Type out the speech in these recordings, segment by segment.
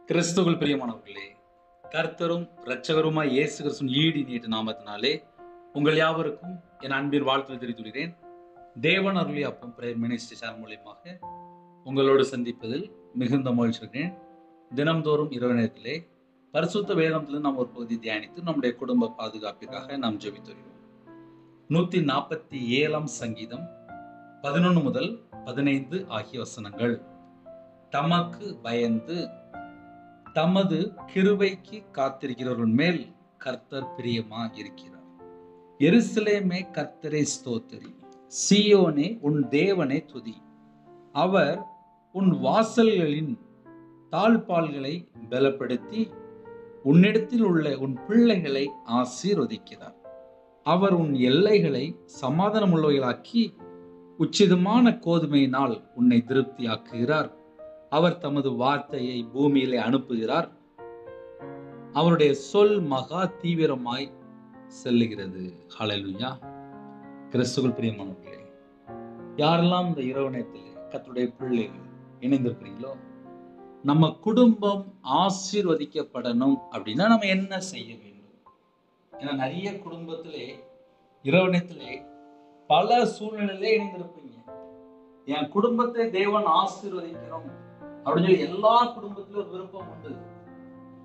கிறிஸ்துவுக்குள் பிரியமானவர்களே, கர்த்தரும் இரட்சகருமாய் இயேசு கிறிஸ்துவின் ஈடு நீட்டு நாமத்தினாலே உங்கள் யாவருக்கும் என் அன்பின் வாழ்த்து தெரிவித்துள்ளேன். தேவன் அருளிய அப்பம் பிரேயர் மினிஸ்ட்ரி சேனல் மூலியமாக உங்களோடு சந்திப்பதில் மிகுந்த மகிழ்ச்சி இருக்கிறேன். தினம்தோறும் இரவு நேரத்திலே பரிசுத்த வேதத்திலிருந்து நாம் ஒரு பகுதி தியானித்து நம்முடைய குடும்ப பாதுகாப்பிற்காக நாம் ஜெபித்து வருகிறோம். 147 சங்கீதம் 11 முதல் 15 ஆகிய வசனங்கள். தமக்கு பயந்து தமது கிருபைக்கு காத்திருக்கிறவர்கள் மேல் கர்த்தர் பிரியமா இருக்கிறார். எருசலேமே கர்த்தரை ஸ்தோத்திரி, சீயோனே உன் தேவனை துதி. அவர் உன் வாசல்களின் தாழ்பால்களை பலப்படுத்தி உன்னிடத்தில் உள்ள உன் பிள்ளைகளை ஆசீர்வதிக்கிறார். அவர் உன் எல்லைகளை சமாதானமுள்ளவைகளாக்கி உச்சிதமான கோதுமையினால் உன்னை திருப்தியாக்குகிறார். அவர் தமது வார்த்தையை பூமியிலே அனுப்புகிறார். அவருடைய சொல் மகா தீவிரமாய் செல்லுகிறது. ஹல்லேலூயா. கிறிஸ்துவுக்குள் பிரியமானவர்களே, யாரெல்லாம் இந்த இரவு நேரத்தில் கர்த்தருடைய பிள்ளைகள் இணைந்திருக்கிறீங்களோ, நம்ம குடும்பம் ஆசீர்வதிக்கப்படணும் அப்படின்னா நம்ம என்ன செய்ய வேண்டும்? ஏன்னா நிறைய குடும்பத்திலே இரவு நேரத்திலே பல சூழ்நிலையிலே இணைந்திருப்பீங்க. என் குடும்பத்தை தேவன் ஆசீர்வதிக்கணும் அப்படின்னு சொல்லி எல்லா குடும்பத்திலும் ஒரு விருப்பம் உண்டு.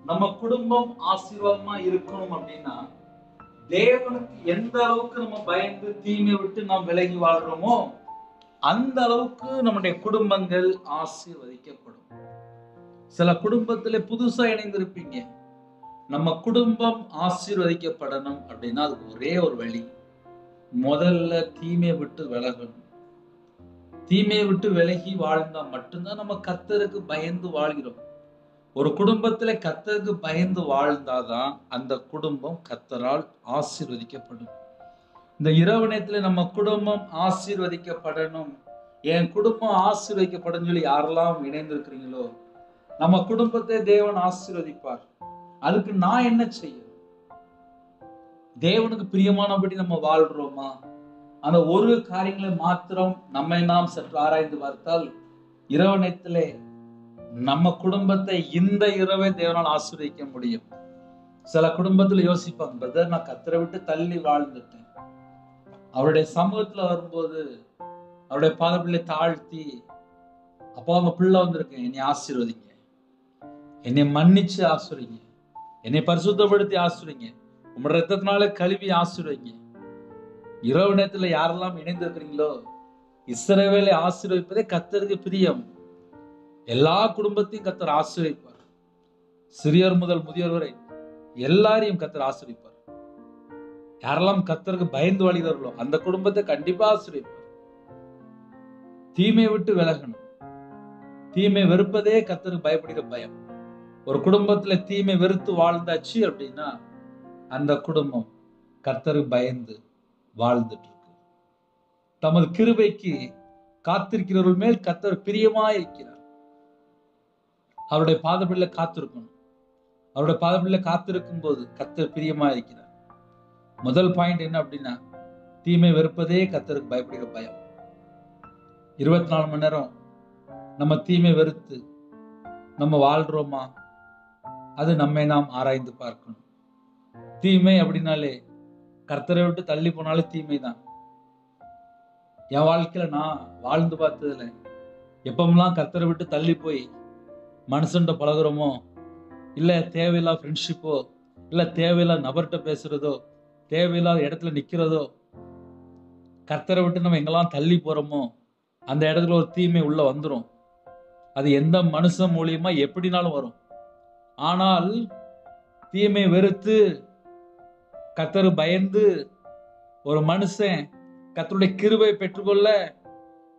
நம்ம குடும்பம் ஆசீர்வாதமா இருக்கணும் அப்படின்னா தேவனுக்கு எந்த அளவுக்கு நம்ம பயந்து தீமை விட்டு நாம் விலகி வாழ்றோமோ அந்த அளவுக்கு நம்முடைய குடும்பங்கள் ஆசீர்வதிக்கப்படும். சில குடும்பத்திலே புதுசா இணைந்திருப்பீங்க. நம்ம குடும்பம் ஆசீர்வதிக்கப்படணும் அப்படின்னா அதுக்கு ஒரே ஒரு வழி, முதல்ல தீமையை விட்டு விலகணும். தீமையை விட்டு விலகி வாழ்ந்தா மட்டும்தான் நம்ம கர்த்தருக்கு பயந்து வாழ்கிறோம். ஒரு குடும்பத்துல கர்த்தருக்கு பயந்து வாழ்ந்தாதான் அந்த குடும்பம் கர்த்தரால் ஆசீர்வதிக்கப்படும். இந்த இரவு நேரத்துல நம்ம குடும்பம் ஆசீர்வதிக்கப்படணும், என் குடும்பம் ஆசீர்வதிக்கப்படும் சொல்லி யாரெல்லாம் இணைந்திருக்கிறீங்களோ நம்ம குடும்பத்தை தேவன் ஆசீர்வதிப்பார். அதுக்கு நான் என்ன செய்யணும்? தேவனுக்கு பிரியமானபடி நம்ம வாழ்றோமா? அந்த ஒரு காரியங்களை மாத்திரம் நம்மை நாம் சற்று ஆராய்ந்து பார்த்தால் இரவு நேரத்திலே நம்ம குடும்பத்தை இந்த இரவே தேவனால் ஆசீர்வதிக்க முடியும். சில குடும்பத்துல யோசிப்பாங்க, பிரதர் நான் கர்த்தரை விட்டு தள்ளி வாழ்ந்துட்டேன். அவருடைய சமூகத்துல வரும்போது அவருடைய பாதப்பிள்ளை தாழ்த்தி, அப்போ அவங்க பிள்ளை வந்திருக்கேன், என்னை ஆசீர்வதிங்க, என்னை மன்னிச்சு ஆசீர்வதிங்க, என்னை பரிசுத்தப்படுத்தி ஆசீர்வதிங்க, உங்களோட ரத்தத்தினால கழுவி ஆசீர்வதிங்க. இரவு நேரத்துல யாரெல்லாம் இணைந்திருக்கிறீங்களோ இஸ்ரவேலை ஆசீர்வதிப்பதே கர்த்தருக்கு பிரியம். எல்லா குடும்பத்தையும் கர்த்தர் ஆசீர்வதிப்பார். சிறியோர் முதல் முதியோர் வரை எல்லாரையும் கர்த்தர் ஆசீர்வதிப்பார். யாரெல்லாம் கர்த்தருக்கு பயந்து வாழ்கிறார்களோ அந்த குடும்பத்தை கண்டிப்பா ஆசீர்வதிப்பார். தீமையை விட்டு விலகணும். தீமை வெறுப்பதே கர்த்தருக்கு பயப்படுகிற பயம். ஒரு குடும்பத்துல தீமை வெறுத்து வாழ்ந்தாச்சு அப்படின்னா அந்த குடும்பம் கர்த்தருக்கு பயந்து வாழ்ந்துட்டு இருக்கு. தமது கிருபைக்கு காத்திருக்கிறவர்கள் மேல் கர்த்தர் பிரியமா இருக்கிறார். அவருடைய பாதபிள்ள காத்திருக்கணும். அவருடைய பாதபிள்ள காத்திருக்கும் போது கர்த்தர் பிரியமா இருக்கிறார். முதல் பாயிண்ட் என்ன அப்படின்னா தீமை வெறுப்பதே கர்த்தருக்கு பயப்படுகிற பயம். 24 மணி நேரம் நம்ம தீமை வெறுத்து நம்ம வாழ்றோமா? அது நம்மை நாம் ஆராய்ந்து பார்க்கணும். தீமை அப்படின்னாலே கர்த்தரை விட்டு தள்ளி போனாலும் தீமை தான். என் வாழ்க்கையில நான் வாழ்ந்து பார்த்ததுல எப்பமெல்லாம் கர்த்தரை விட்டு தள்ளி போய் மனுஷன்ட்ட பழகுறோமோ, இல்ல தேவையில்லா ஃப்ரெண்ட்ஷிப்போ, இல்ல தேவையில்லா நபர்கிட்ட பேசுறதோ, தேவையில்லாத இடத்துல நிக்கிறதோ, கர்த்தரை விட்டு நம்ம எங்கெல்லாம் தள்ளி போறோமோ அந்த இடத்துல ஒரு தீமை உள்ள வந்துடும். அது எந்த மனுஷன் மூலியமா எப்படினாலும் வரும். ஆனால் தீமை வெறுத்து கர்த்தரு பயந்து ஒரு மனுஷன் கர்த்தருடைய கிருபை பெற்றுக்கொள்ள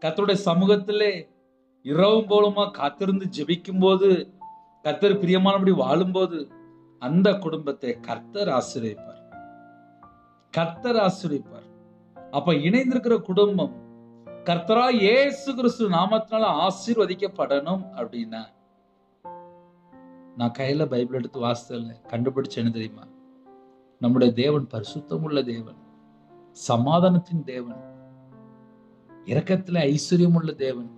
கர்த்தருடைய சமூகத்திலே இரவும் போலுமா காத்திருந்து ஜெபிக்கும் போது, கர்த்தர் பிரியமானபடி வாழும்போது அந்த குடும்பத்தை கர்த்தர் ஆசீர்வதிப்பார். கர்த்தர் ஆசீர்வதிப்பார். அப்ப இணைந்திருக்கிற குடும்பம் கர்த்தரா இயேசு கிறிஸ்து நாமத்தினால ஆசீர்வதிக்கப்படணும் அப்படின்னா நான் கையில பைபிள் எடுத்து வாசித்தல கண்டுபிடிச்சேன்னு தெரியுமா? நம்முடைய தேவன் பரிசுத்தம் உள்ள தேவன், சமாதானத்தின் தேவன், இரக்கத்துல ஐஸ்வர்யம் உள்ள தேவன்.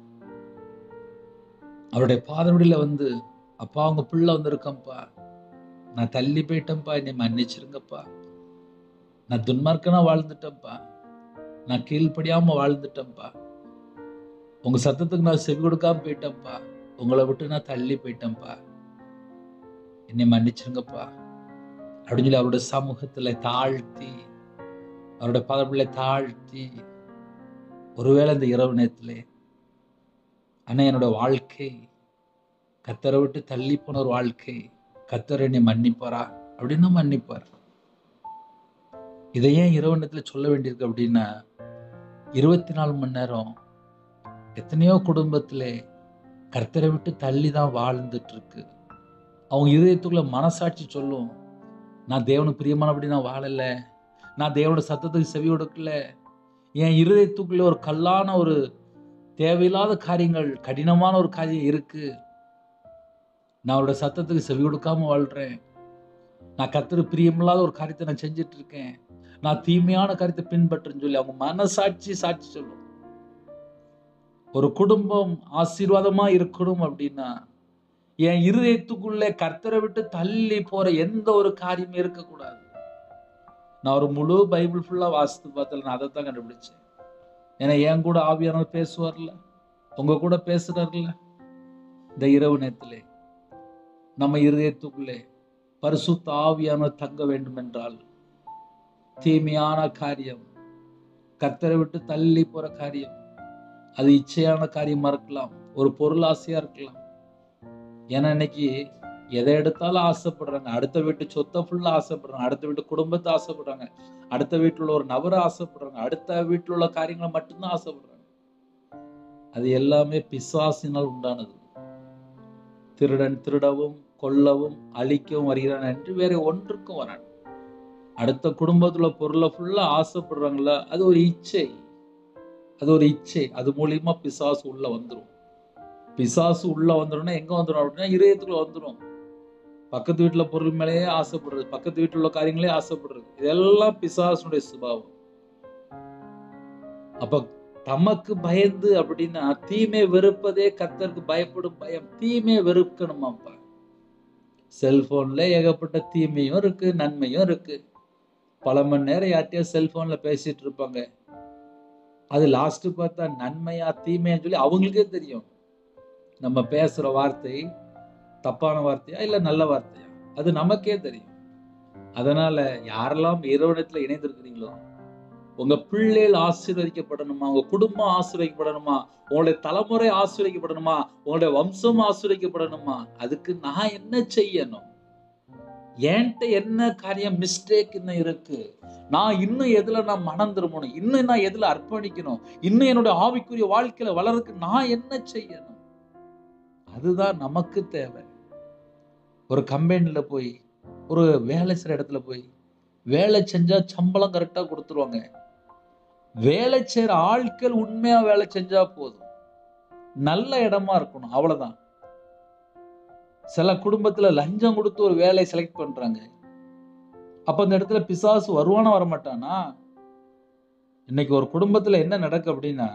அவருடைய பாதவடியில வந்து அப்பா அவங்க பிள்ளை வந்திருக்கேன்ப்பா, நான் தள்ளி போயிட்டேன்ப்பா, என்னை மன்னிச்சிருங்கப்பா, நான் துன்மார்க்கனா வாழ்ந்துட்டேன்ப்பா, நான் கீழ்ப்படியாம வாழ்ந்துட்டேன்ப்பா, உங்க சத்தத்துக்கு நான் செவி கொடுக்காம போயிட்டேன்ப்பா, உங்களை விட்டு நான் தள்ளி போயிட்டேன்ப்பா, என்னை மன்னிச்சிருங்கப்பா அப்படின்னு சொல்லி அவருடைய சமூகத்துல தாழ்த்தி, அவருடைய பதவிகளை தாழ்த்தி, ஒருவேளை இந்த இரவு நேரத்திலே ஆனா என்னோட வாழ்க்கை கர்த்தரை விட்டு தள்ளி போன ஒரு வாழ்க்கை, கர்த்தர் என்னை மன்னிப்பாரா அப்படின்னு மன்னிப்பார். இதை ஏன் இரவு நேரத்துல சொல்ல வேண்டியிருக்கு அப்படின்னா, 24 மணி நேரம் எத்தனையோ குடும்பத்திலே கர்த்தரை விட்டு தள்ளி தான் வாழ்ந்துட்டு இருக்கு. அவங்க இதயத்துக்குள்ள மனசாட்சி சொல்லும், நான் தேவனுக்கு பிரியமானபடி நான் வாழல, நான் தேவனோட சத்தத்துக்கு செவி கொடுக்கல, என் இருதயத்துக்குள்ள ஒரு கல்லான ஒரு தேவையில்லாத காரியங்கள், கடினமான ஒரு காரியம் இருக்கு, நான் அவரோட சத்தத்துக்கு செவி கொடுக்காம வாழ்றேன், நான் கர்த்தருக்கு பிரியமில்லாத ஒரு காரியத்தை நான் செஞ்சுட்டு இருக்கேன், நான் தீமையான காரியத்தை பின்பற்றுன்னு சொல்லி அவங்க மனசாட்சி சாட்சி சொல்லும். ஒரு குடும்பம் ஆசீர்வாதமா இருக்கணும் அப்படின்னா, என் இருதயத்துக்குள்ளே கர்த்தரை விட்டு தள்ளி போற எந்த ஒரு காரியமும் இருக்கக்கூடாது. நான் ஒரு முழு பைபிள் ஃபுல்லா வாசித்து பார்த்தல நான் அதைத்தான் கண்டுபிடிச்சேன். ஏன்னா என் கூட ஆவியானவர் பேசுவார்ல, உங்க கூட பேசுறாருல. இந்த இரவு நேரத்திலே நம்ம இருதயத்துக்குள்ளே பரிசுத்த ஆவியானவர் தங்க வேண்டும் என்றால், தீமையான காரியம், கர்த்தரை விட்டு தள்ளி போற காரியம், அது இச்சையான காரியமா இருக்கலாம், ஒரு பொருளாசையா இருக்கலாம். ஏன்னா இன்னைக்கு எதை எடுத்தாலும் ஆசைப்படுறாங்க. அடுத்த வீட்டு சொத்தை ஃபுல்லா ஆசைப்படுறாங்க, அடுத்த வீட்டு குடும்பத்தை ஆசைப்படுறாங்க, அடுத்த வீட்டுல உள்ள ஒரு நபரை ஆசைப்படுறாங்க, அடுத்த வீட்டுல உள்ள காரியங்களை மட்டும்தான் ஆசைப்படுறாங்க. அது எல்லாமே பிசாசினால் உண்டானது. திருடன் திருடவும் கொல்லவும் அழிக்கவும் வருகிறான் என்று வேற ஒன்றுக்கும் வரான். அடுத்த குடும்பத்துல பொருளை ஃபுல்லா ஆசைப்படுறாங்கள, அது ஒரு இச்சை, அது ஒரு இச்சை. அது மூலியமா பிசாசு உள்ள வந்துடும். பிசாசு உள்ள வந்துடும்னா எங்க வந்துடும் அப்படின்னா இதயத்துக்குள்ள வந்துடும். பக்கத்து வீட்டுல பொருள் மேலேயே ஆசைப்படுறது, பக்கத்து வீட்டுல உள்ள காரியங்களே ஆசைப்படுறது, இதெல்லாம் பிசாசுடைய சுபாவம். அப்ப தமக்கு பயந்து அப்படின்னா தீமை வெறுப்பதே கர்த்தருக்கு பயப்படும் பயம். தீமை வெறுக்கணுமாப்பா. செல்போன்ல ஏகப்பட்ட தீமையும் இருக்கு, நன்மையும் இருக்கு. பல மணி நேரம் யார்ட்டையா செல்போன்ல பேசிட்டு இருப்பாங்க. அது லாஸ்ட் பார்த்தா நன்மையா தீமையான்னு சொல்லி அவங்களுக்கே தெரியும். நம்ம பேசுற வார்த்தை தப்பான வார்த்தையா இல்ல நல்ல வார்த்தையா, அது நமக்கே தெரியும். அதனால யாரெல்லாம் இரவணத்துல இணைந்திருக்கிறீங்களோ, உங்க பிள்ளைகள் ஆசீர்வதிக்கப்படணுமா, உங்க குடும்பம் ஆசீர்வதிக்கப்படணுமா, உங்களுடைய தலைமுறை ஆசீர்வதிக்கப்படணுமா, உங்களுடைய வம்சம் ஆசீர்வதிக்கப்படணுமா, அதுக்கு நான் என்ன செய்யணும்? என்கிட்ட என்ன காரியம் மிஸ்டேக் இன்னும் இருக்கு? நான் இன்னும் எதுல நான் மனம் திரும்பணும், இன்னும் நான் எதுல அர்ப்பணிக்கணும், இன்னும் என்னுடைய ஆவிக்குரிய வாழ்க்கையில வளர்றதுக்கு நான் என்ன செய்யணும்? அதுதான் நமக்கு தேவை. ஒரு கம்பெனில போய், ஒரு வேலை செய்யற இடத்துல போய் வேலை செஞ்சா சம்பளம் கரெக்டா கொடுத்துருவாங்க. வேலை செய்யற ஆட்கள் உண்மையா வேலை செஞ்சா போதும், நல்ல இடமா இருக்கணும், அவ்வளவுதான். சில குடும்பத்துல லஞ்சம் கொடுத்து ஒரு வேலையை செலக்ட் பண்றாங்க. அப்ப அந்த இடத்துல பிசாசு வருவானா வரமாட்டானா? இன்னைக்கு ஒரு குடும்பத்துல என்ன நடக்கு அப்படின்னா,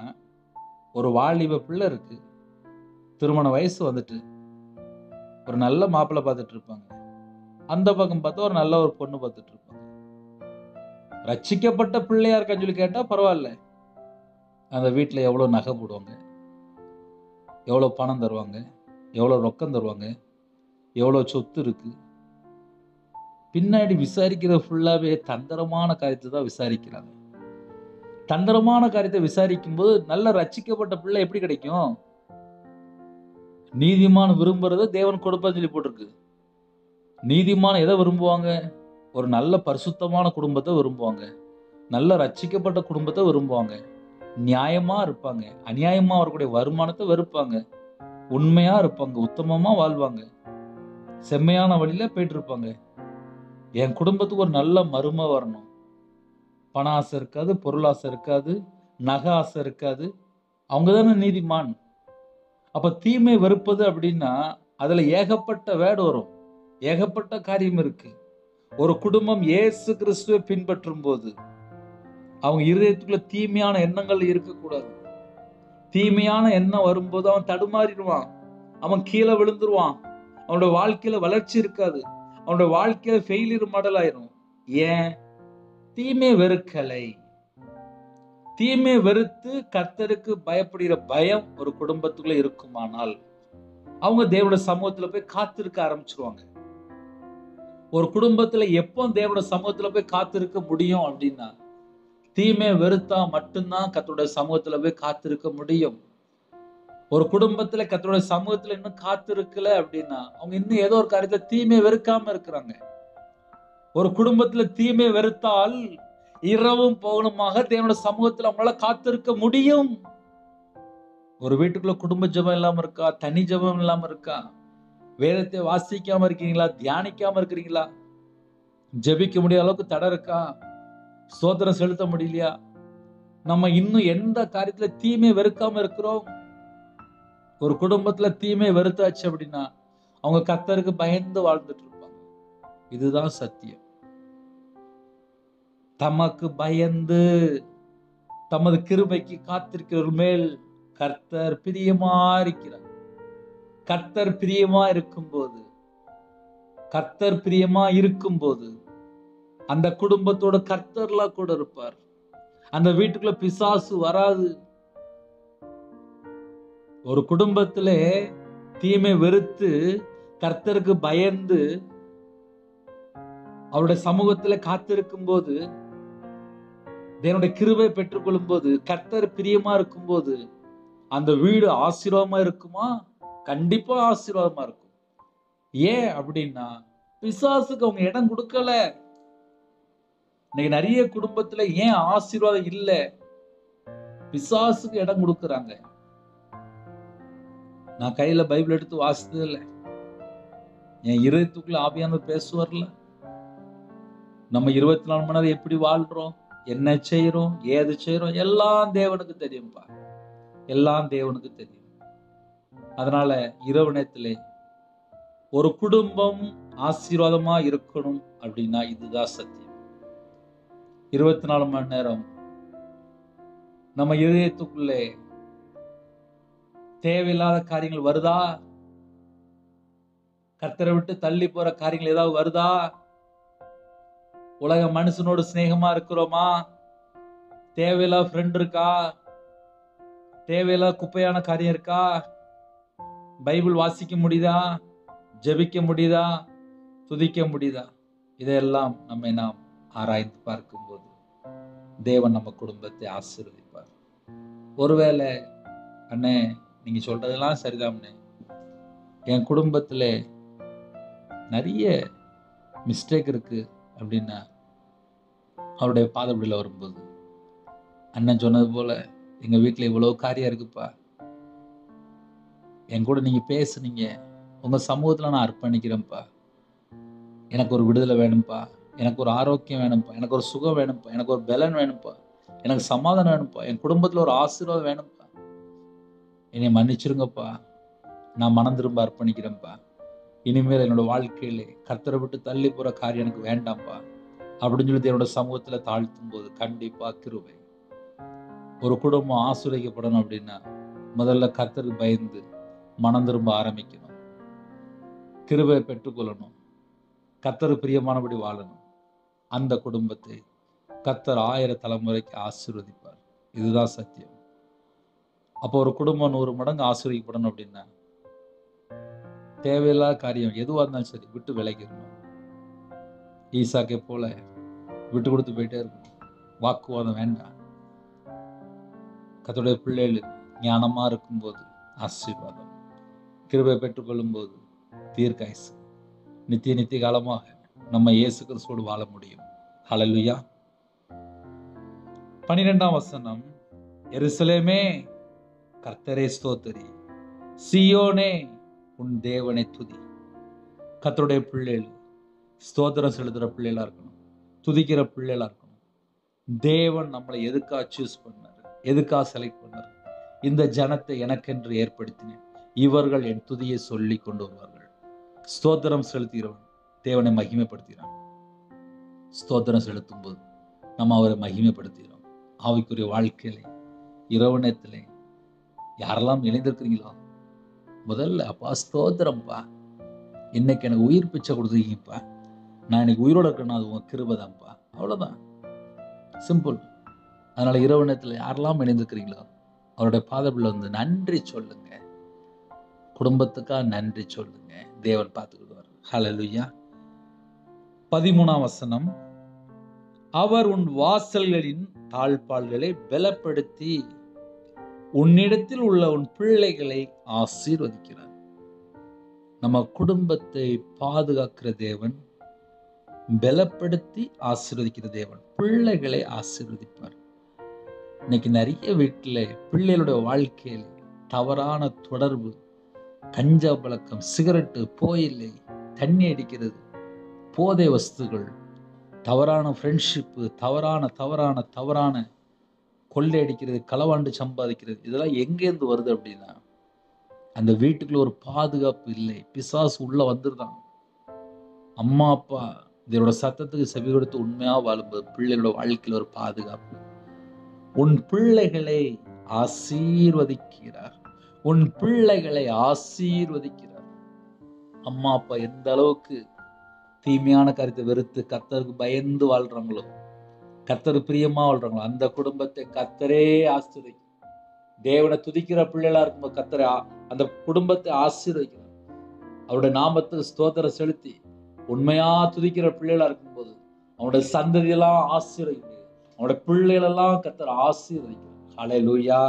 ஒரு வாலிப பிள்ளை இருக்கு, திருமண வயசு வந்துட்டு, ஒரு நல்ல மாப்பிள்ளை பார்த்துட்டு இருப்பாங்க. அந்த பக்கம் பார்த்தா ஒரு நல்ல ஒரு பொண்ணு பார்த்துட்டு இருப்பாங்க. ரட்சிக்கப்பட்ட பிள்ளையா இருக்கான்னு சொல்லி கேட்டா பரவாயில்ல, அந்த வீட்டுல எவ்வளவு நகை போடுவாங்க, எவ்வளவு பணம் தருவாங்க, எவ்வளவு ரொக்கம் தருவாங்க, எவ்வளவு சொத்து இருக்கு. பின்னாடி விசாரிக்கிறது ஃபுல்லாவே தந்திரமான காரியத்தை தான் விசாரிக்கிறாங்க. தந்திரமான காரியத்தை விசாரிக்கும் போது நல்ல ரட்சிக்கப்பட்ட பிள்ளை எப்படி கிடைக்கும்? நீதிமான் விரும்புறத தேவன் கொடுப்பான்னு சொல்லி போட்டிருக்கு. நீதிமான் எதை விரும்புவாங்க? ஒரு நல்ல பரிசுத்தமான குடும்பத்தை விரும்புவாங்க, நல்ல ரட்சிக்கப்பட்ட குடும்பத்தை விரும்புவாங்க, நியாயமா இருப்பாங்க, அநியாயமா வரக்கூடிய வருமானத்தை வெறுப்பாங்க, உண்மையா இருப்பாங்க, உத்தமமா வாழ்வாங்க, செம்மையான வழியில போயிட்டு இருப்பாங்க. என் குடும்பத்துக்கு ஒரு நல்ல மரும வரணும், பண ஆசை இருக்காது, பொருளாசை இருக்காது, நகை ஆசை இருக்காது, அவங்க தானே நீதிமான். அப்ப தீமை வெறுப்பது அப்படின்னா அதுல ஏகப்பட்ட வேர்டு வரும், ஏகப்பட்ட காரியம் இருக்கு. ஒரு குடும்பம் இயேசு கிறிஸ்துவை பின்பற்றும் போது அவங்க இருதயத்துக்குள்ள தீமையான எண்ணங்கள் இருக்கக்கூடாது. தீமையான எண்ணம் வரும்போது அவன் தடுமாறிடுவான், அவன் கீழே விழுந்துருவான், அவனோட வாழ்க்கையில வளர்ச்சி இருக்காது. அவனோட வாழ்க்கையில ஃபெயிலியர் மாடல் ஆயிரும். ஏன்? தீமை வெறுக்கலை. தீமை வெறுத்து கர்த்தருக்கு பயப்படுகிற பயம் ஒரு குடும்பத்துக்குள்ள இருக்குமானால் அவங்க தேவனுடைய சமூகத்துல போய் காத்திருக்க ஆரம்பிச்சிருவாங்க. ஒரு குடும்பத்துல எப்போ தேவனுடைய சமூகத்துல போய் காத்திருக்க முடியும் அப்படின்னா, தீமை வெறுத்தா மட்டும்தான் கர்த்தருடைய சமூகத்துல போய் காத்திருக்க முடியும். ஒரு குடும்பத்துல கர்த்தருடைய சமூகத்துல இன்னும் காத்திருக்கல அப்படின்னா அவங்க இன்னும் ஏதோ ஒரு காரியத்துல தீமை வெறுக்காம இருக்கிறாங்க. ஒரு குடும்பத்துல தீமை வெறுத்தால் இரவும் பகலுமாக தேவனுடைய சமூகத்துல அவங்களால காத்திருக்க முடியும். ஒரு வீட்டுக்குள்ள குடும்ப ஜெபம் இல்லாம இருக்கா? தனி ஜெபம் இல்லாம இருக்கா? வேதத்தை வாசிக்காம இருக்கீங்களா? தியானிக்காம இருக்கிறீங்களா? ஜெபிக்க முடியாத அளவுக்கு தடை இருக்கா? ஸ்தோத்திரம் செலுத்த முடியலையா? நம்ம இன்னும் எந்த காரியத்துல தீமை வெறுக்காம இருக்கிறோம்? ஒரு குடும்பத்துல தீமை வெறுத்தாச்சு அப்படின்னா அவங்க கர்த்தருக்கு பயந்து வாழ்ந்துட்டு இருப்பாங்க. இதுதான் சத்தியம். தமக்கு பயந்து தமது கிருபைக்கு காத்திருக்கிறவர் மேல் கர்த்தர் பிரியமா இருக்கிறார். கர்த்தர் பிரியமா இருக்கும்போது அந்த குடும்பத்தோட கர்த்தர்லாம் கூட இருப்பார். அந்த வீட்டுக்குள்ள பிசாசு வராது. ஒரு குடும்பத்திலே தீமை வெறுத்து கர்த்தருக்கு பயந்து அவருடைய சமூகத்துல காத்திருக்கும் போது, தேவனுடைய கிருபை பெற்றுக்கொள்ளும் போது, கர்த்தர் பிரியமா இருக்கும் போது அந்த வீடு ஆசீர்வாதமா இருக்குமா? கண்டிப்பா ஆசீர்வாதமா இருக்கும். ஏன் அப்படின்னா பிசாசுக்கு அவங்க இடம் கொடுக்கல. இன்னைக்கு நிறைய குடும்பத்துல ஏன் ஆசீர்வாதம் இல்ல? பிசாசுக்கு இடம் கொடுக்கறாங்க. நான் கையில பைபிள் எடுத்து வாசித்தது இல்லை. என் இருதயத்துக்குள்ள ஆவியானவர் பேசுவார்ல. நம்ம 24 மணி நேரம் எப்படி வாழ்றோம், என்ன செய்யறோம், ஏது செய்யறோம், எல்லாம் தேவனுக்கு தெரியும்பா. எல்லாம் தேவனுக்கு தெரியும். அதனால இரவு நேரத்திலே ஒரு குடும்பம் ஆசீர்வாதமா இருக்கணும் அப்படின்னா இதுதான் சத்தியம். 24 மணி நேரம் நம்ம இதயத்துக்குள்ளே தேவையில்லாத காரியங்கள் வருதா? கர்த்தரை விட்டு தள்ளி போற காரியங்கள் ஏதாவது வருதா? உலக மனுஷனோடு சிநேகமா இருக்கிறோமா? தேவையில்லாத ஃப்ரெண்ட் இருக்கா? தேவையில்லாத குப்பையான காரியம் இருக்கா? பைபிள் வாசிக்க முடியுதா? ஜெபிக்க முடியுதா? துதிக்க முடியுதா? இதெல்லாம் நாம் ஆராய்ந்து பார்க்கும்போது தேவன் நம்ம குடும்பத்தை ஆசீர்வதிப்பார். ஒருவேளை அண்ணே நீங்க சொல்றதெல்லாம் சரிதானே, என் குடும்பத்துல நிறைய மிஸ்டேக் இருக்கு அப்படின்னா அவருடைய பாதப்படியில் வரும்போது, அண்ணன் சொன்னது போல எங்க வீட்டுல இவ்வளவு காரியம் இருக்குப்பா, என் கூட நீங்க பேசுனீங்க, உங்க சமூகத்துல நான் அர்ப்பணிக்கிறேன்ப்பா, எனக்கு ஒரு விடுதலை வேணும்ப்பா, எனக்கு ஒரு ஆரோக்கியம் வேணும்ப்பா, எனக்கு ஒரு சுகம் வேணும்ப்பா, எனக்கு ஒரு பலன் வேணும்ப்பா, எனக்கு சமாதானம் வேணும்ப்பா, என் குடும்பத்துல ஒரு ஆசீர்வாதம் வேணும்ப்பா, என்னை மன்னிச்சிருங்கப்பா, நான் மனம் திரும்ப அர்ப்பணிக்கிறேன்ப்பா, இனிமேல் என்னோட வாழ்க்கையிலே கர்த்தரை விட்டு தள்ளி போற காரியம் எனக்கு வேண்டாம்ப்பா அப்படின்னு சொல்லி என்னோட சமூகத்துல தாழ்த்தும் போது கண்டிப்பா கிருபை. ஒரு குடும்பம் ஆசீர்வதிக்கப்படணும் அப்படின்னா முதல்ல கர்த்தருக்கு பயந்து மனம் திரும்ப ஆரம்பிக்கணும், கிருபை பெற்றுக்கொள்ளணும், கர்த்தர் பிரியமானபடி வாழணும். அந்த குடும்பத்தை கர்த்தர் 1000 தலைமுறைக்கு ஆசீர்வதிப்பார். இதுதான் சத்தியம். அப்போ ஒரு குடும்பம் 100 மடங்கு ஆசீர்வதிக்கப்படணும் அப்படின்னா தேவையில்லாத காரியம் எதுவா இருந்தாலும் சரி விட்டு விலகிடணும். ஈசாக்கை போல விட்டு கொடுத்து போயிட்டே இருக்கணும். வாக்குவாதம் வேண்டாம். கர்த்தருடைய பிள்ளைகள் ஞானமா இருக்கும்போது ஆசீர்வாதம், கிருபை பெற்றுக்கொள்ளும் போது தீர்க்காயுசு, நித்திய காலமாக நம்ம இயேசு கிறிஸ்துவோடு வாழ முடியும். ஹல்லேலூயா. 12ஆம் வசனம், எருசலேமே கர்த்தரை ஸ்தோத்திரி, சீயோனே உன் தேவனை துதி. கர்த்தருடைய பிள்ளைகள் ஸ்தோத்திரம் செலுத்துற பிள்ளைகளா இருக்கணும், துதிக்கிற பிள்ளைகளா இருக்கணும். தேவன் நம்மளை எதுக்கா சூஸ் பண்ணாரு, எதுக்கா செலக்ட் பண்ணாரு? இந்த ஜனத்தை எனக்கென்று ஏற்படுத்தினேன், இவர்கள் என் துதியை சொல்லி கொண்டு வருவார்கள். ஸ்தோத்திரம் செலுத்துகிறவன் தேவனை மகிமைப்படுத்துகிறான். ஸ்தோத்திரம் செலுத்தும் போது நம்ம அவரை மகிமைப்படுத்துகிறோம். ஆவிக்குரிய வாழ்க்கையிலே இரவு நேரத்திலே யாரெல்லாம் இணைந்திருக்கிறீங்களோ முதல்ல அப்பா ஸ்தோத்திரம்ப்பா, இன்னைக்கு எனக்கு உயிர் பிச்சை கொடுத்துருக்கீங்கப்பா, நான் இன்னைக்கு உயிரோட இருக்கேன்னா அது உங்க கிருபைதான்ப்பா. அவ்வளவுதான், சிம்பிள். அதனால இரவு நேரத்தில் யாரெல்லாம் இணைந்திருக்கிறீங்களோ அவருடைய பாதத்தில் வந்து நன்றி சொல்லுங்க, குடும்பத்துக்காக நன்றி சொல்லுங்க, தேவன் பார்த்துக்கிடுவார். ஹல்லேலூயா. 13ஆம் வசனம், அவர் உன் வாசல்களின் தாழ்பாள்களை பலப்படுத்தி உன்னிடத்தில் உள்ள உன் பிள்ளைகளை ஆசீர்வதிக்கிறார். நம்ம குடும்பத்தை பாதுகாக்கிற தேவன், பலப்படுத்தி ஆசீர்வதிக்கிற தேவன், பிள்ளைகளை ஆசீர்வதிப்பார். இன்னைக்கு நிறைய வீட்டில் பிள்ளைகளுடைய வாழ்க்கையில் தவறான தொடர்பு, கஞ்சா பழக்கம், சிகரெட்டு, போயிலை, தண்ணி அடிக்கிறது, போதை வஸ்துகள், தவறான ஃப்ரெண்ட்ஷிப்பு, தவறான கொள்ளை அடிக்கிறது, களவாண்டு சம்பாதிக்கிறது, இதெல்லாம் எங்கேருந்து வருது அப்படின்னா அந்த வீட்டுக்குள்ள ஒரு பாதுகாப்பு இல்லை. பிசாசு உள்ள வந்துருதான். அம்மா அப்பா இதோட சத்தத்துக்கு செவி கொடுத்து உண்மையா வாழும்போது பிள்ளைகளோட வாழ்க்கையில் ஒரு பாதுகாப்பு. உன் பிள்ளைகளை ஆசீர்வதிக்கிறார், உன் பிள்ளைகளை ஆசீர்வதிக்கிறார். அம்மா அப்பா எந்த அளவுக்கு தீமையான காரியத்தை வெறுத்து கர்த்தருக்கு பயந்து வாழ்றாங்களோ, கர்த்தருக்கு பிரியமா வாழ்றாங்களோ, அந்த குடும்பத்தை கர்த்தரே ஆசீர்வதிக்கிறார். தேவனை துதிக்கிற பிள்ளைகளா இருக்கும்போது கர்த்தரை அந்த குடும்பத்தை ஆசீர்வதிக்கிறார். அவருடைய நாமத்துக்கு ஸ்தோத்திரம் செலுத்தி உண்மையா துதிக்கிற பிள்ளைகளா இருக்கும்போது அவனுடைய சந்ததியெல்லாம் ஆசீர்வதிக்கிறார். அவனுடைய பிள்ளைகளெல்லாம் கர்த்தர் ஆசீர்வதிக்கிறார். ஹல்லேலூயா.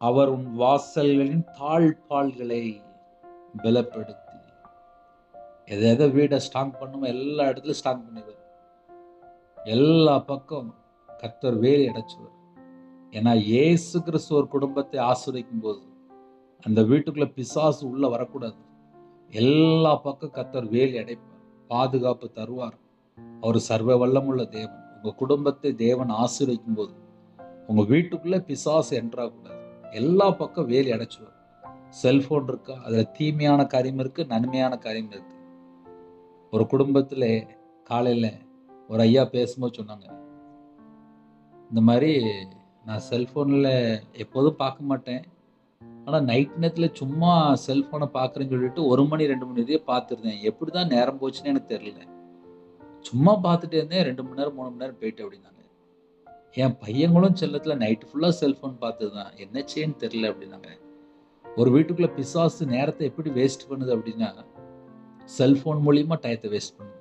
அவர் உன் வாசல்களின் தாழ்பாள்களை பலப்படுத்தி, எதை வீடை ஸ்ட்ராங் பண்ணுமோ எல்லா இடத்துலயும் ஸ்ட்ராங் பண்ணிடுவார். எல்லா பக்கம் கர்த்தர் வேலி அடைச்சுவார். ஏன்னா இயேசு கிறிஸ்து ஒரு குடும்பத்தை ஆசீர்வதிக்கும் போது அந்த வீட்டுக்குள்ள பிசாசு உள்ள வரக்கூடாது. எல்லா பக்கம் கர்த்தர் வேலி அடைப்பார், பாதுகாப்பு தருவார். அவர் சர்வ வல்லமுள்ள தேவன். உங்க குடும்பத்தை தேவன் ஆசீர்வதிக்கும் போது உங்க வீட்டுக்குள்ள பிசாசு என்றாகக்கூடாது. எல்லா பக்கம் வேலி அடைச்சுவார். செல்போன் இருக்கா, அதுல தீமையான காரியம் இருக்கு, நன்மையான காரியம் இருக்கு. ஒரு குடும்பத்துல காலையில ஒரு ஐயா பேசும்போது சொன்னாங்க, இந்த மாதிரி நான் செல்போன்ல எப்போதும் பார்க்க மாட்டேன், ஆனா நைட் நேரத்தில் சும்மா செல்போனை பார்க்குறேன்னு சொல்லிட்டு 1 மணி 2 மணி இதே பார்த்துருந்தேன். எப்படிதான் நேரம் போச்சுன்னு எனக்கு தெரியல. சும்மா பார்த்துட்டே இருந்தேன், 2 மணி நேரம் 3 மணி நேரம் போயிட்டு அப்படின்னாங்க. என் பையங்களும் செல்லத்துல நைட்டு ஃபுல்லா செல்போன் பார்த்ததுதான், என்ன செய்யன்னு தெரியல அப்படின்னாங்க. ஒரு வீட்டுக்குள்ள பிசாசு நேரத்தை எப்படி வேஸ்ட் பண்ணுது அப்படின்னா செல்போன் மூலியமா டயத்தை வேஸ்ட் பண்ணுது.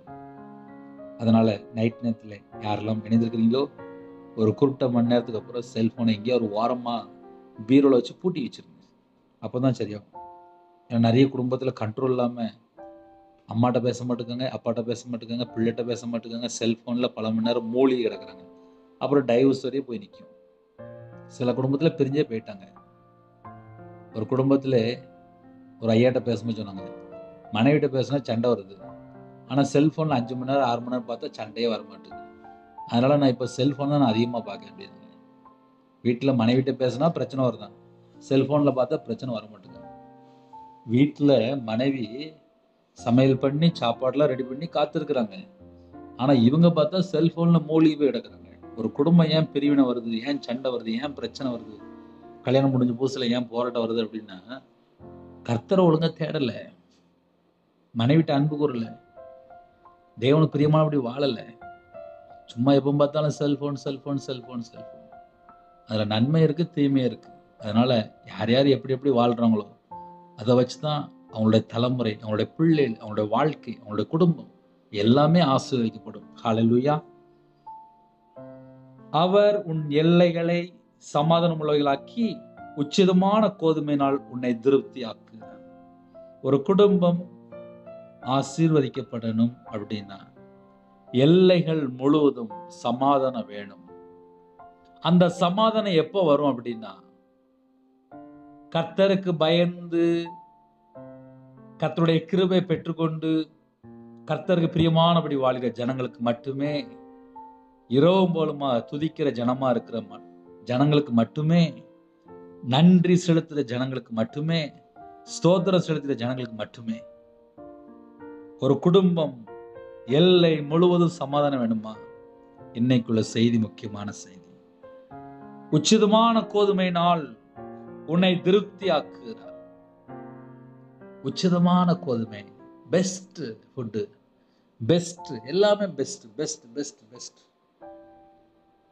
அதனால நைட் நேரத்தில் யாரெல்லாம் இணைந்திருக்கிறீங்களோ ஒரு குறிப்பிட்ட மணி நேரத்துக்கு அப்புறம் செல்போனை எங்கேயா ஒரு வாரமா பீரோல வச்சு பூட்டி வச்சிருங்க. அப்போதான் சரியாகும். ஏன்னா நிறைய குடும்பத்தில் கண்ட்ரோல் இல்லாமல் அம்மாட்ட பேச மாட்டேங்காங்க, அப்பாட்ட பேச மாட்டேங்காங்க, பிள்ளைகிட்ட பேச மாட்டேங்காங்க, செல்போனில் பல மணி நேரம் மூழ்கி கிடக்குறாங்க. அப்புறம் டைவர்ஸ் வரையும் போய் நிற்கும். சில குடும்பத்தில் பிரிஞ்சே போயிட்டாங்க. ஒரு குடும்பத்தில் ஒரு ஐயாட்ட பேசும்போது சொன்னாங்க, மனைவிட்ட பேசினா சண்டை வருது, ஆனால் செல்ஃபோனில் 5 மணி நேரம் 6 மணி நேரம் பார்த்தா சண்டையே வர மாட்டேங்குது. அதனால் நான் இப்போ செல்ஃபோன் தான் நான் அதிகமாக பார்க்க அப்படின்னாங்க. வீட்டில் மனைவிட்ட பேசினா பிரச்சனை வருதான், செல்ஃபோனில் பார்த்தா பிரச்சனை வர மாட்டேங்குது. வீட்டில் மனைவி சமையல் பண்ணி சாப்பாடெலாம் ரெடி பண்ணி காத்திருக்கிறாங்க, ஆனால் இவங்க பார்த்தா செல்ஃபோனில் மூழ்கி போய் கிடக்குறாங்க. ஒரு குடும்பம் ஏன் பிரிவினை வருது, ஏன் சண்டை வருது, ஏன் பிரச்சனை வருது, கல்யாணம் முடிஞ்ச புதுசில் ஏன் போராட்டம் வருது அப்படின்னா கர்த்தரை ஒழுங்கா தேடலை, மனைவிட்ட அன்பு கூறல, தேவனுக்கு பிரியமானபடி வாழலை, சும்மா எப்போ பார்த்தாலும் செல்ஃபோன் செல்ஃபோன் செல்ஃபோன் செல்ஃபோன். அதில் நன்மை இருக்குது, தீமை இருக்குது. அதனால் யார் யார் எப்படி எப்படி வாழ்கிறாங்களோ அதை வச்சு தான் அவங்களுடைய தலைமுறை, அவங்களுடைய பிள்ளைகள், அவங்களுடைய வாழ்க்கை, அவங்களுடைய குடும்பம் எல்லாமே ஆசீர்வதிக்கப்படும். ஹல்லேலூயா. அவர் உன் எல்லைகளை சமாதானம் உள்ளவைகளாக்கி உச்சிதமான கோதுமையினால் உன்னை திருப்தி ஆக்குகிறார். ஒரு குடும்பம் ஆசீர்வதிக்கப்படணும் அப்படின்னா எல்லைகள் முழுவதும் சமாதானம் வேணும். அந்த சமாதானம் எப்போ வரும் அப்படின்னா கர்த்தருக்கு பயந்து கர்த்தருடைய கிருபை பெற்றுக்கொண்டு கர்த்தருக்கு பிரியமானபடி வாழ்கிற ஜனங்களுக்கு மட்டுமே, இரவும் போலுமா துதிக்கிற ஜனமா இருக்கிற ஜனங்களுக்கு மட்டுமே, நன்றி செலுத்துகிற ஜனங்களுக்கு மட்டுமே, ஸ்தோத்திரம் செலுத்துகிற ஜனங்களுக்கு மட்டுமே ஒரு குடும்பம் எல்லை முழுவதும் சமாதானம் வேணுமா? இன்னைக்குள்ள செய்தி முக்கியமான செய்தி. உச்சிதமான கோதுமையினால் உன்னை திருப்தி ஆக்குகிறார். உச்சிதமான கோதுமை, பெஸ்ட் ஃபுட்டு, பெஸ்ட், எல்லாமே பெஸ்ட் பெஸ்ட் பெஸ்ட் பெஸ்ட்,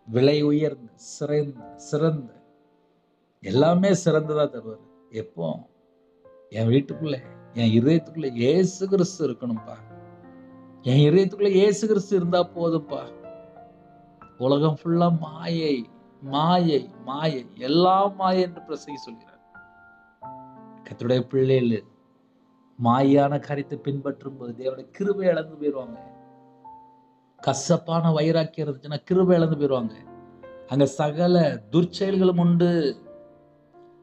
விலை உயர்ந்த சிறந்த சிறந்த, எல்லாமே சிறந்ததா தருவார். எப்போ? என் வீட்டுக்குள்ள, என் இதயத்துக்குள்ள இயேசு கிறிஸ்து இருக்கணும்பா. என் இதயத்துக்குள்ள இயேசு கிறிஸ்து இருந்தா போதும்பா. உலகம் ஃபுல்லா மாயை மாயை மாயை, எல்லாம் மாயை என்று பிரசங்கி சொல்கிறார். கர்த்தருடைய பிள்ளைகள் மாயான காரியத்தை பின்பற்றும் போது தேவனுடைய கிருபை இழந்து போயிடுவாங்க. கசப்பான வைராக்கியம் இருந்துச்சுன்னா கிருபை இழந்து போயிடுவாங்க. அங்க சகல துர்ச்செயல்களும் உண்டு.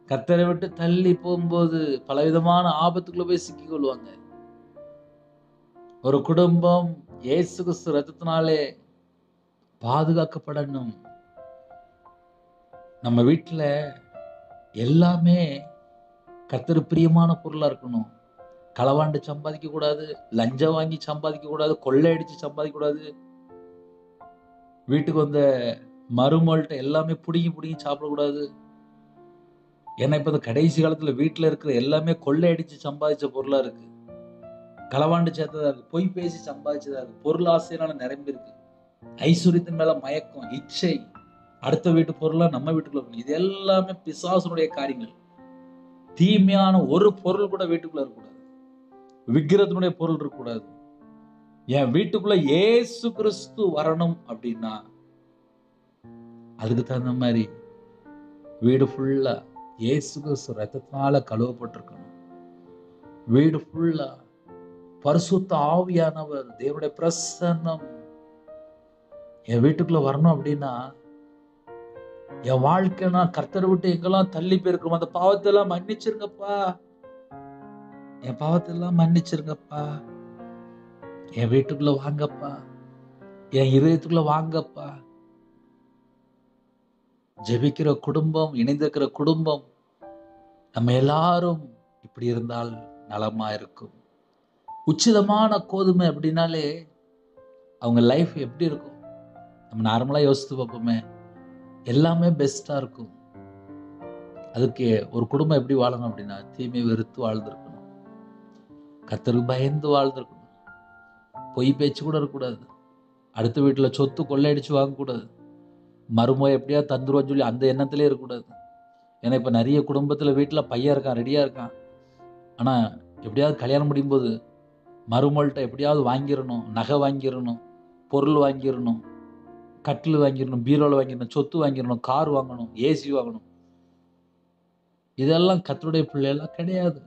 கர்த்தரை விட்டு தள்ளி போகும்போது பலவிதமான ஆபத்துக்குள்ள போய் சிக்கிக் கொள்வாங்க. ஒரு குடும்பம் இயேசு கிறிஸ்து ரத்தத்தினாலே பாதுகாக்கப்படணும். நம்ம வீட்டுல எல்லாமே கர்த்தர் பிரியமான பொருளா இருக்கணும். களவாண்டு சம்பாதிக்க கூடாது, லஞ்சம் வாங்கி சம்பாதிக்க கூடாது, கொள்ளையடிச்சு சம்பாதிக்க கூடாது. வீட்டுக்கு வந்த மருமகள்கிட்ட எல்லாமே புடுங்கி சாப்பிடக்கூடாது. ஏன்னா இப்ப இந்த கடைசி காலத்துல வீட்டுல இருக்கிற எல்லாமே கொள்ளையடிச்சு சம்பாதிச்ச பொருளா இருக்கு, களவாண்டு சேர்த்ததா இருக்கு, பொய் பேசி சம்பாதிச்சதா இருக்கு, பொருள் ஆசையினால நிரம்பி இருக்கு, ஐஸ்வர்யத்தின் மேல மயக்கம், இச்சை, அடுத்த வீட்டு பொருளா நம்ம வீட்டுக்குள்ள, இது எல்லாமே பிசாசுனுடைய காரியங்கள். தீமையான ஒரு பொருள் கூட வீட்டுக்குள்ள இருக்கக்கூடாது, விக்கிரத்தினுடைய பொருள் இருக்கக்கூடாது. என் வீட்டுக்குள்ள இயேசு கிறிஸ்து வரணும் அப்படின்னா அதுக்கு தகுந்த மாதிரி வீடு ஃபுல்லா இயேசு கிறிஸ்து ரத்தத்தினால கழுவப்பட்டிருக்கணும். வீடு ஃபுல்லா பரிசுத்த ஆவியானவர் தேவனுடைய பிரசன்னம் என் வீட்டுக்குள்ள வரணும். அப்படின்னா என் வாழ்க்கை நான் கர்த்தரை விட்டு எங்கெல்லாம் தள்ளி போயிருக்கோம் அந்த பாவத்தை எல்லாம் மன்னிச்சிருங்கப்பா, என் பாவத்தை எல்லாம் மன்னிச்சிருங்கப்பா, என் வீட்டுக்குள்ள வாங்கப்பா, என் இதயத்துக்குள்ள வாங்கப்பா. ஜெபிக்கிற குடும்பம், இணைந்திருக்கிற குடும்பம், நம்ம எல்லாரும் இப்படி இருந்தால் நலமா இருக்கும். உச்சிதமான கோதுமை அப்படின்னாலே அவங்க லைஃப் எப்படி இருக்கும்? நம்ம நார்மலா யோசித்து பார்ப்போமே, எல்லாமே பெஸ்டா இருக்கும். அதுக்கு ஒரு குடும்பம் எப்படி வாழணும் அப்படின்னா தீமை வெறுத்து வாழ்ந்திருக்கணும், கர்த்தருக்கு பயந்து வாழ்ந்திருக்கணும், பொய் பேச்சு கூட இருக்கக்கூடாது, அடுத்த வீட்டுல சொத்து கொள்ளையடிச்சு வாங்கக்கூடாது, மருமக எப்படியா தந்துருவான்னு சொல்லி அந்த எண்ணத்திலே இருக்கக்கூடாது. ஏன்னா இப்ப நிறைய குடும்பத்துல வீட்டுல பையன் இருக்கான், ரெடியா இருக்கான், ஆனா எப்படியாவது கல்யாணம் முடியும் போது மருமகள்கிட்ட எப்படியாவது வாங்கிடணும், நகை வாங்கிடணும், பொருள் வாங்கிடணும், கட்டில் வாங்கிடணும், பீரோல வாங்கிடணும், சொத்து வாங்கிடணும், கார் வாங்கணும், ஏசி வாங்கணும். இதெல்லாம் கர்த்தருடைய பிள்ளைலாம் கிடையாது.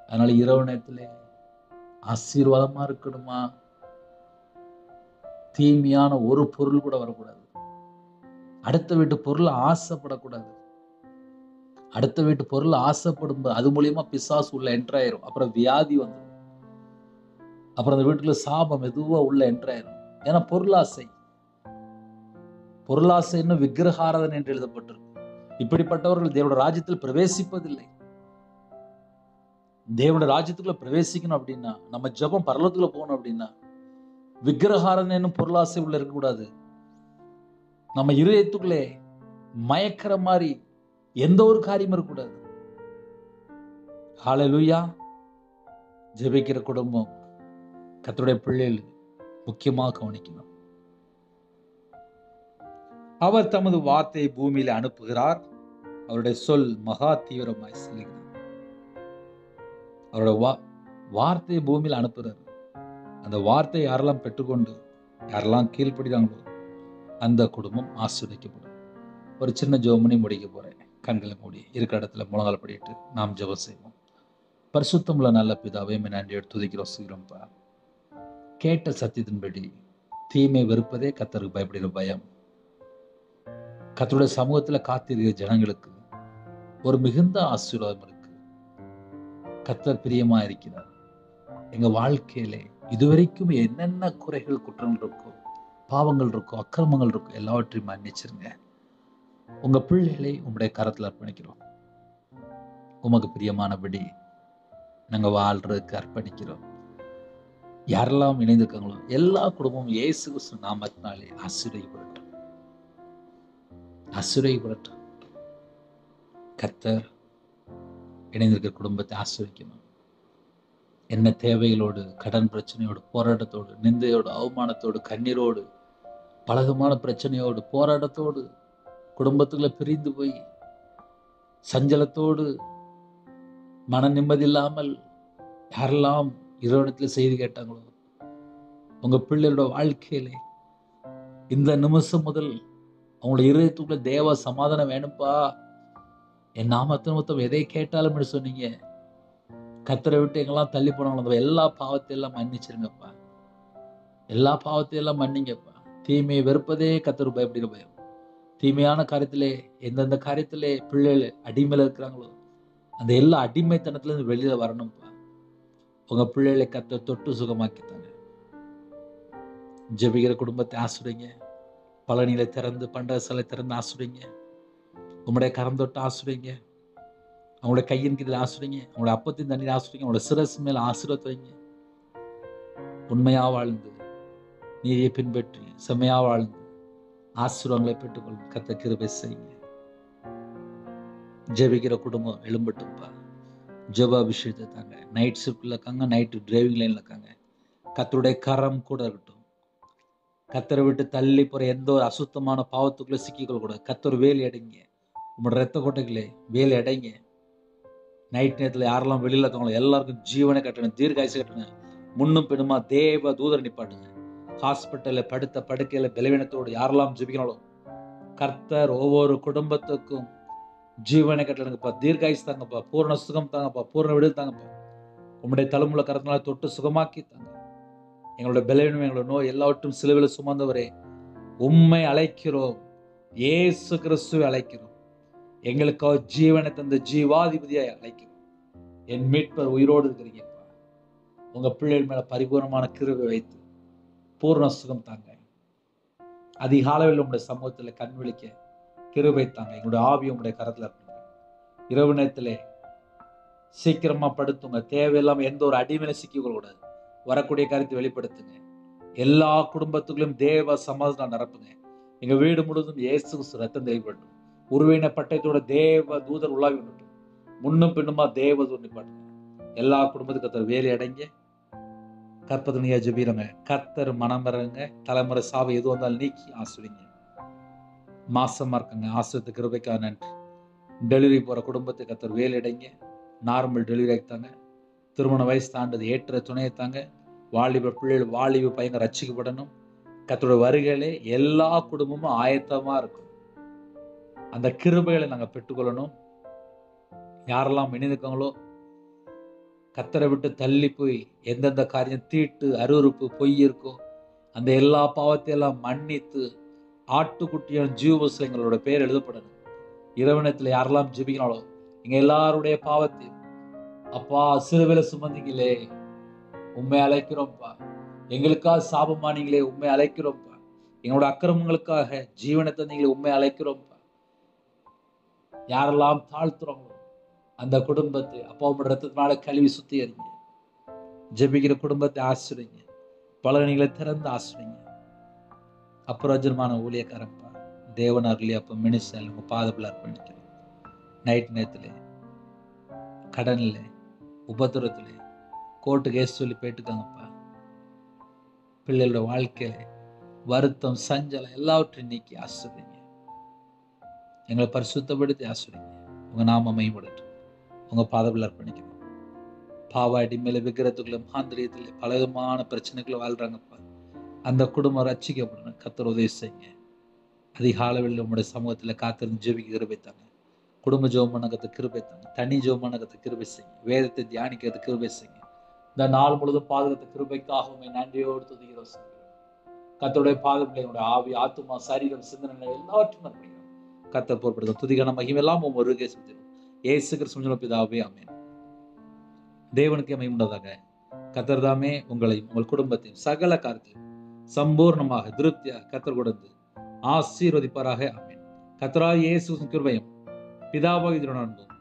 அதனால இரவு நேரத்திலே ஆசீர்வாதமா இருக்கணுமா, தீமையான ஒரு பொருள் கூட வரக்கூடாது, அடுத்த வீட்டு பொருள் ஆசைப்படக்கூடாது. அடுத்த வீட்டு பொருள் ஆசைப்படும் அது மூலியமா பிசாசு உள்ள என்டர் ஆயிரும். அப்புறம் வியாதி வந்துடும், அப்புறம் அந்த வீட்டுக்குள்ள சாபம் மெதுவா உள்ள என்டர் ஆயிரும். ஏன்னா பொருளாசை, பொருளாசைன்னு விக்கிரகாராதனை என்று எழுதப்பட்டிருக்கு. இப்படிப்பட்டவர்கள் தேவனுடைய ராஜ்யத்தில் பிரவேசிப்பதில்லை. தேவனுடைய ராஜ்யத்துக்குள்ள பிரவேசிக்கணும் அப்படின்னா, நம்ம ஜெபம் பரலோகத்துக்குள்ள போகணும் அப்படின்னா விக்கிரகாராதனை பொருளாசை உள்ள இருக்கக்கூடாது. நம்ம இருதயத்துக்குள்ளே மயக்கிற மாதிரி எந்த ஒரு காரியம் இருக்கக்கூடாது. ஹல்லேலூயா. ஜெபிக்கிற குடும்பம், கர்த்தருடைய பிள்ளைகள் முக்கியமாக கவனிக்கணும். அவர் தமது வார்த்தையை பூமியில அனுப்புகிறார், அவருடைய சொல் மகா தீவிரமாய் செல்கிறது. அவருடைய வார்த்தையை பூமியில் அனுப்புறார். அந்த வார்த்தையை யாரெல்லாம் பெற்றுக்கொண்டு யாரெல்லாம் கீழ்ப்படுகிறாங்களோ அந்த குடும்பம் ஆசீர்வதிக்கப்படும். ஒரு சின்ன ஜெபம் பண்ணி முடிக்க போறேன். கண்களை மூடி இருக்கிற இடத்துல முழங்கால் படிட்டு நாம் ஜெபம் செய்வோம். பரிசுத்தமுள்ள நல்ல பிதாவே, நன்றி துதிக்கிறோம் செய்கிறோம்ப்பா. கேட்ட சத்தியத்தின்படி தீமை வெறுப்பதே கர்த்தருக்கு பயப்படுகிற பயம். கர்த்தருடைய சமூகத்துல காத்திருக்கிற ஜனங்களுக்கு ஒரு மிகுந்த ஆசீர்வாதம் இருக்கு. கர்த்தர் பிரியமா இருக்கிறார். எங்க வாழ்க்கையிலே இதுவரைக்கும் என்னென்ன குறைகள் குற்றங்கள் இருக்கோ, பாவங்கள் இருக்கோ, அக்கிரமங்கள் இருக்கோ, எல்லாவற்றையும் மன்னிச்சிருங்க. உங்க பிள்ளைகளை உங்களுடைய கரத்துல அர்ப்பணிக்கிறோம். உமக்கு பிரியமானபடி நாங்க வாழ்றதுக்கு அர்ப்பணிக்கிறோம். யாரெல்லாம் இணைந்திருக்காங்களோ எல்லா குடும்பமும் இயேசு கிறிஸ்து நாமத்தினாலே ஆசீர்வதிக்கப்படட்டும், ஆசீர்வதிக்கப்படட்டும். கர்த்தர் இணைந்திருக்கிற குடும்பத்தை ஆசீர்வதிக்கணும். என்ன தேவைகளோடு, கடன் பிரச்சனையோடு, போராட்டத்தோடு, நிந்தையோடு, அவமானத்தோடு, கண்ணீரோடு, பலவிதமான பிரச்சனையோடு, போராட்டத்தோடு, குடும்பத்துக்குள்ள பிரிந்து போய் சஞ்சலத்தோடு, மன நிம்மதி இல்லாமல் யாரெல்லாம் இறைவனிடத்தில் செய்தி கேட்டாங்களோ, உங்க பிள்ளைகளோட வாழ்க்கையிலே இந்த நிமிஷம் முதல் அவங்களுடைய இருதயத்துக்குள்ள தேவ சமாதானம் வேணும்பா, என் நாமத்தின் மொத்தம் எதை கேட்டாலும் சொன்னீங்க, கர்த்தரை விட்டு எங்கெல்லாம் தள்ளி போனாங்களோ எல்லா பாவத்தையெல்லாம் மன்னிச்சிருங்கப்பா, எல்லா பாவத்தையெல்லாம் மன்னிங்கப்பா. தீமையை வெறுப்பதே கர்த்தருக்கு பயப்படுகிற பயம். தீமையான காரியத்திலே, எந்தெந்த காரியத்திலே பிள்ளைகள் அடிமையில இருக்கிறாங்களோ அந்த எல்லா அடிமைத்தனத்துல இருந்து வெளியில வரணும்ப்பா. உங்க பிள்ளைகளை கர்த்தர் தொட்டு சுகமாக்கித்தாங்க. ஜெபிக்கிற குடும்பத்தை ஆசிரியங்க. பழனியில திறந்து, பண்டகசாலை திறந்து ஆசிரியங்க. உங்களுடைய கரம் தொட்டு ஆசிரியங்க. அவங்களுடைய கையின் கீழ் ஆசிரியங்க. அவங்களுடைய அப்பத்தின் தண்ணீர் ஆசிரியங்க. அவங்களோட சிரசு மேல ஆசீர்வாதம் வைங்க. உண்மையா வாழ்ந்து, நீதியை பின்பற்றி, செம்மையா வாழ்ந்து ஆசீர்வாதங்களை பெற்றுக்கொள்ளும் கர்த்தர் கிருபை செய்யுங்க. ஜெபிக்கிற குடும்பம் எழும்பட்டும்பா. ஜெப அபிஷேகத்தை தாங்க. நைட் ஷிஃப்ட்ல இருக்காங்க, நைட்டு டிரைவிங் லைன்ல இருக்காங்க. கர்த்தருடைய கரம் கூட இருக்கட்டும். கர்த்தரை விட்டு தள்ளி போற எந்த ஒரு அசுத்தமான பாவத்துக்குள்ள சிக்கிக்கொள்ள கூடாது. கர்த்தர் வேலி அடைங்க. உங்களோட ரத்த கோட்டைகளே வேலி அடைங்க. நைட் நேரத்தில் யாரெல்லாம் வெளியில இருக்காங்களோ எல்லாருக்கும் ஜீவனை கட்டணும், தீர்காயுசு கட்டணும். முன்னும் பின்னுமா தேவ தூதர் நிப்பாட்டுங்க. ஹாஸ்பிட்டல்ல படுத்த படுக்கையில பலவீனத்தோடு யாரெல்லாம் ஜெபிக்கணும், கர்த்தர் ஒவ்வொரு குடும்பத்துக்கும் ஜீவனை கட்டணுங்கப்பா, தீர்காயுசு தாங்கப்பா, பூர்ண சுகம் தாங்கப்பா, பூர்ண விடுதலை தாங்கப்பா. உங்களுடைய தலைமுறை கரத்தினால தொட்டு சுகமாக்கி தாங்க. எங்களுடைய பலவீனம், எங்களுடைய நோய் எல்லாவற்றும் சிலுவையில் சுமந்தவரே உம்மை அழைக்கிறோம். இயேசு கிறிஸ்துவை அழைக்கிறோம். எங்களுக்காக ஜீவனை தந்த ஜீவாதிபதியாய் அழைக்கிறோம். என் மீட்பர் உயிரோடு இருக்கிறீங்கப்பா. உங்க பிள்ளைகள் மேல பரிபூர்ணமான கிருபை வைத்து பூர்ண சுகம் தாங்க. அதிகாலையில் உங்களுடைய சமூகத்துல கண் விழிக்க கிருபை தாங்க. எங்களுடைய ஆவி உங்களுடைய கரத்துல இருக்குங்க. இரவு நேரத்திலே சீக்கிரமா படுத்துங்க. தேவையில்லாம எந்த ஒரு அடிமையில சிக்கிக்கொள்ள கூடாது. வரக்கூடிய காரியத்தை வெளிப்படுத்துங்க. எல்லா குடும்பத்துக்குள்ளும் தேவ சமாதானம் நிரப்புங்க. எங்க வீடு முழுவதும் இயேசு ரத்தம் தேவைப்படும். உருவின பட்டயத்தோட தேவ தூதர் உலாவி விடட்டும். முன்னும் பின்னுமா தேவ தூதர் நிப்பாட்டுங்க. எல்லா குடும்பத்துக்கு கர்த்தர் வேலை அடைங்க. கற்பதனையா ஜெபிக்கிறங்க. கர்த்தர் மனமரங்க. தலைமுறை சாவை எது வந்தாலும் நீக்கி ஆசிரிங்க. மாசமா இருக்காங்க, ஆசிரியத்து கிருபைக்காக நன்றி. டெலிவரி போற குடும்பத்துக்கு கர்த்தர் வேலை அடைங்க. Normal delivery ஆகித்தாங்க. திருமண வயசு தாண்டது ஏற்ற துணையை தாங்க. வாலிப பிள்ளைகள், வாலிப பையங்க ரட்சிக்கப்படணும். கர்த்தருடைய வருகையிலே எல்லா குடும்பமும் ஆயத்தமா இருக்கும். அந்த கிருபைகளை நாங்கள் பெற்றுக்கொள்ளணும். யாரெல்லாம் இணைந்திருக்காங்களோ, கர்த்தரை விட்டு தள்ளி போய் எந்தெந்த காரியம் தீட்டு, அருவருப்பு, பொய் இருக்கோ அந்த எல்லா பாவத்தையெல்லாம் மன்னித்து ஆட்டுக்குட்டியான ஜீவபுஸ்தகத்தில் எங்களோட பேர் எழுதப்படணும். இரவணத்தில் யாரெல்லாம் ஜெபிக்கிறாங்களோ எங்க எல்லாருடைய பாவத்தையும் அப்பா சிலுவையில சுமந்தீங்களே உண்மை அழைக்கிறோம்ப்பா. எங்களுக்காக சாபமானீங்களே உண்மை அழைக்கிறோம்ப்பா. எங்களோட அக்கிரமங்களுக்காக ஜீவனை தந்தீங்களே உண்மை அழைக்கிறோம்ப்பா. யாரெல்லாம் தாழ்த்துறோங்களோ அந்த குடும்பத்தை அப்பா உங்களோட ரத்தத்தினால கழுவி சுத்திகரிங்க. ஜெபிக்கிற குடும்பத்தை ஆசிரியங்க. பலகணிகளை திறந்து ஆசிரியங்க. அப்புறஜனமான ஊழியக்காரப்பா, தேவன் அருளியப்பா மினிஸ்டர் உங்க பாதத்தில் அர்ப்பணிக்கிறேன். நைட் நேரத்திலே, கடனில், உபத்திரத்திலே, கோர்ட்டு கேஸ் சொல்லி போயிட்டுக்காங்கப்பா. பிள்ளைகளோட வாழ்க்கையில வருத்தம், சஞ்சலம் எல்லாவற்றையும் நீக்கி ஆசிரியங்க. எங்களை பரிசுத்தப்படுத்தி ஆசிரியங்க. உங்க நாம மையப்படட்டும். உங்க பாதத்தில் அர்ப்பணிக்கணும். பாவ அடிமையில, விக்கிரத்துக்குள்ள, மாந்திரியத்துல பலவிதமான பிரச்சனைகளை வாழ்றாங்கப்பா. அந்த குடும்பம் ரட்சிக்கப்படணும். கர்த்தர் உதவி செய்யுங்க. அதிகாலையில் உங்களுடைய சமூகத்துல காத்திருந்து ஜெபிக்க கிருபை தாங்க. குடும்ப ஜெபம் பண்ண கத்த கிருபை தாங்க. தனி ஜெபம் பண்ண கத்த கிருபை செய்யுங்க. வேதத்தை தியானிக்கிறது கிருபை செய்யுங்க. இந்த நாள் முழுவதும் பாதுகாத்த கிருபைக்காக உண்மை நன்றியோடு துதிக்கிறோம். கர்த்தருடைய பாதங்களை என்னுடைய ஆவி, ஆத்துமா, சரீரம், சிந்தனை எல்லாவற்றையும் நம்பிக்கிறோம். கர்த்தர் பொறுப்படுத்த துதிக்கான மகிமெல்லாம் ஒரு கேசம் இயேசு கிறிஸ்துவின் பிதாவே ஆமென். தேவனுக்கு மகிமை உண்டாதாக. கர்த்தர் தாமே உங்களையும் உங்கள் குடும்பத்தையும் சகல காரியத்தையும் சம்பூர்ணமாக திருப்தியாக கர்த்தர் கொடுத்து ஆசீர்வதிப்பாராக. ஆமென். கர்த்தராகிய இயேசுவின் கிருபையும் பிதாவாகிய அன்பும்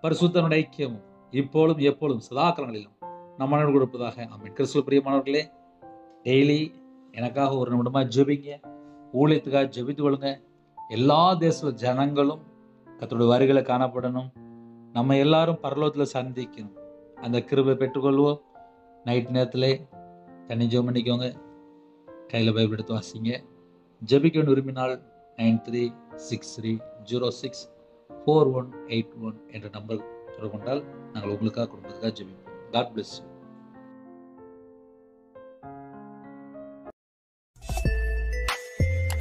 பரிசுத்தனுடைய ஐக்கியமும் இப்பொழுதும் எப்பொழுதும் சதா காலங்களிலும் நம்ம அனைவரும் கொடுப்பதாக. ஆமென். கிறிஸ்துவுக்குள் பிரியமானவர்களே, டெய்லி எனக்காக ஒரு நிமிடமா ஜெபிங்க. ஊழியத்துக்காக ஜெபித்து கொள்ளுங்க. எல்லா தேச ஜனங்களும் கர்த்தருடைய வருகையில காணப்படணும். நம்ம எல்லாரும் பரலோகத்தில் சந்திக்கணும். அந்த கிருபை பெற்றுக்கொள்வோம். நைட் நேரத்தில் தனி ஜெபம் பண்ணிக்கோங்க. கையில் பைபிள் எடுத்து வாசிங்க. ஜெபிக்க விரும்பினால் 9363064181 என்ற நம்பர் தொடர்பு கொண்டால் நாங்கள் உங்களுக்காக குடும்பத்துக்காக ஜெபிப்போம். God bless you.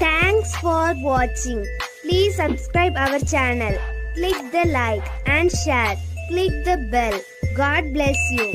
Thanks for watching. Please subscribe our channel. Click the like and share. Click the bell. God bless you.